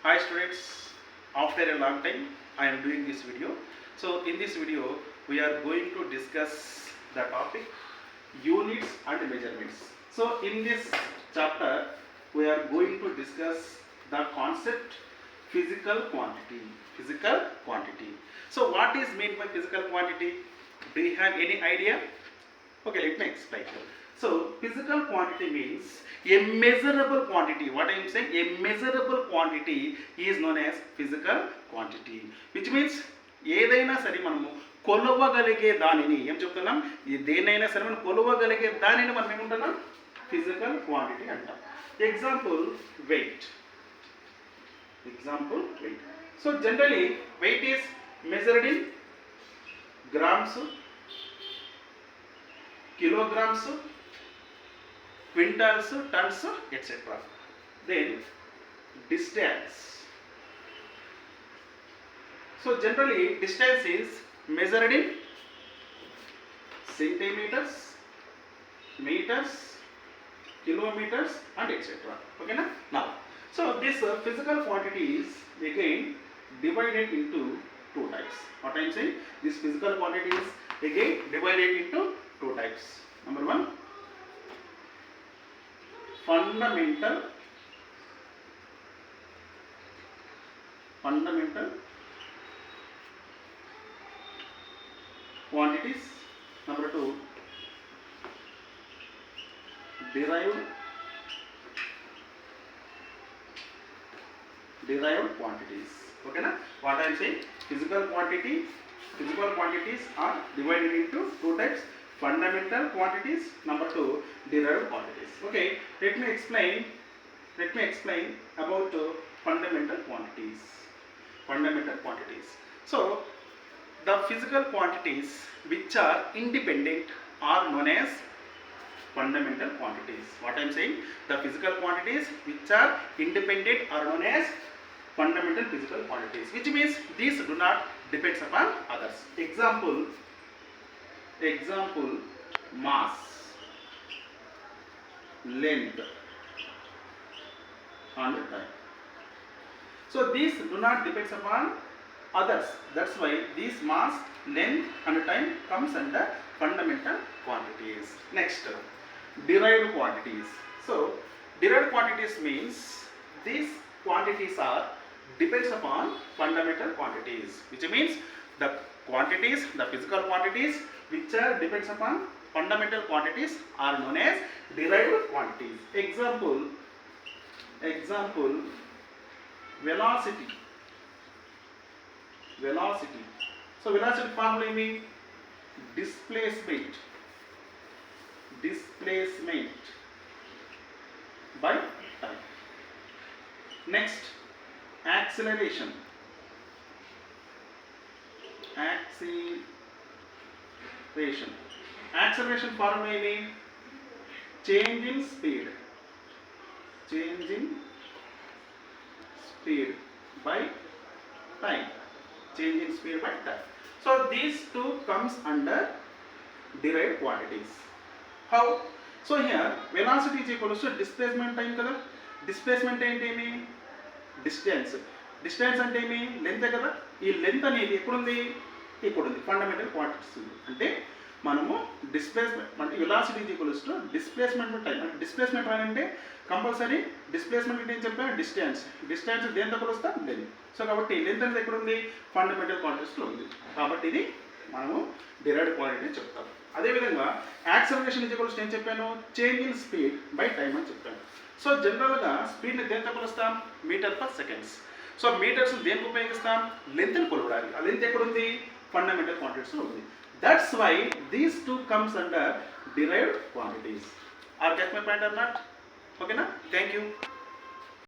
Hi students, after a long time I am doing this video. So in this video we are going to discuss the topic units and measurements. So in this chapter we are going to discuss the concept physical quantity. Physical quantity. So what is meant by physical quantity? Do you have any idea? Okay, let me explain. So physical quantity means a measurable quantity. What I am saying, a measurable quantity is known as physical quantity, which means ఏదైనా సరే మనము కొలవగలిగే దానిని ఏం చెప్తున్నాం, దేనైనా సరే మనం కొలవగలిగే దానిని మనం ఏమంటున్నాం, ఫిజికల్ క్వాంటిటీ అంటాం. Example weight. So generally weight is measured in grams, kilograms, quintals, tons, etc. Then distance. So generally distance is measured in centimeters, meters, kilometers and etc. Okay na? Now, so this physical quantity is again divided into two types. What I am saying, this physical quantity is again divided into two types. Number one, fundamental quantities. Number two, derived quantities. Okay na? What I am saying, physical quantities are divided into two types: fundamental quantities, number two, derived quantities. Okay, let me explain about fundamental quantities. So the physical quantities which are independent are known as fundamental quantities. What I am saying, the physical quantities which are independent are known as fundamental physical quantities, which means these do not depends upon others. Example, mass, length and time. So these do not depends upon others. That's why these mass, length and time comes under fundamental quantities. Next, derived quantities. So derived quantities means these quantities are depends upon fundamental quantities, which means the quantities, the physical quantities which are depends upon fundamental quantities are known as derived quantities. Example, velocity. So velocity formula means displacement by time. Next, acceleration formula means change in speed by time. So these two comes under derived quantities. How? So here velocity is equal to displacement time kada. Displacement అంటే ఏమి, distance అంటే ఏమి, length కదా. ఈ length అనేది ఎక్కడుంది, ఇక్కడుంది, fundamental quantities ఉంది. అంటే మనము డిస్ప్లేస్మెంట్ అంటే velocity is equals to displacement time. అంటే డిస్ప్లేస్మెంట్ అంటే కంపల్సరీ డిస్ప్లేస్మెంట్ అంటే ఏం చెప్పా, డిస్టెన్స్ దేంతో కొలుస్తా, లెంత్. సో కాబట్టి లెంత్ అనేది ఎక్కడ ఉంది, ఫండమెంటల్ క్వాంటిటీస్లో ఉంది. కాబట్టి ఇది మనము డిరైవ్డ్ క్వాంటిటీ చెప్తాం. అదేవిధంగా యాక్సలరేషన్ ఈజ్ ఈక్వల్స్ ఏం చెప్పాను, change in speed by time అని చెప్పాను. సో జనరల్గా స్పీడ్ని దేంతో కొలుస్తాం, meter per seconds. So meters దేనికి ఉపయోగిస్తాం, లెంత్ని కొలవడానికి. ఆ లెంత్ ఎక్కడుంది, ఫండమెంటల్ క్వాంటిటీస్లో ఉంది. That's why these two comes under derived quantities. Are get my point or not? Okay na? Thank you.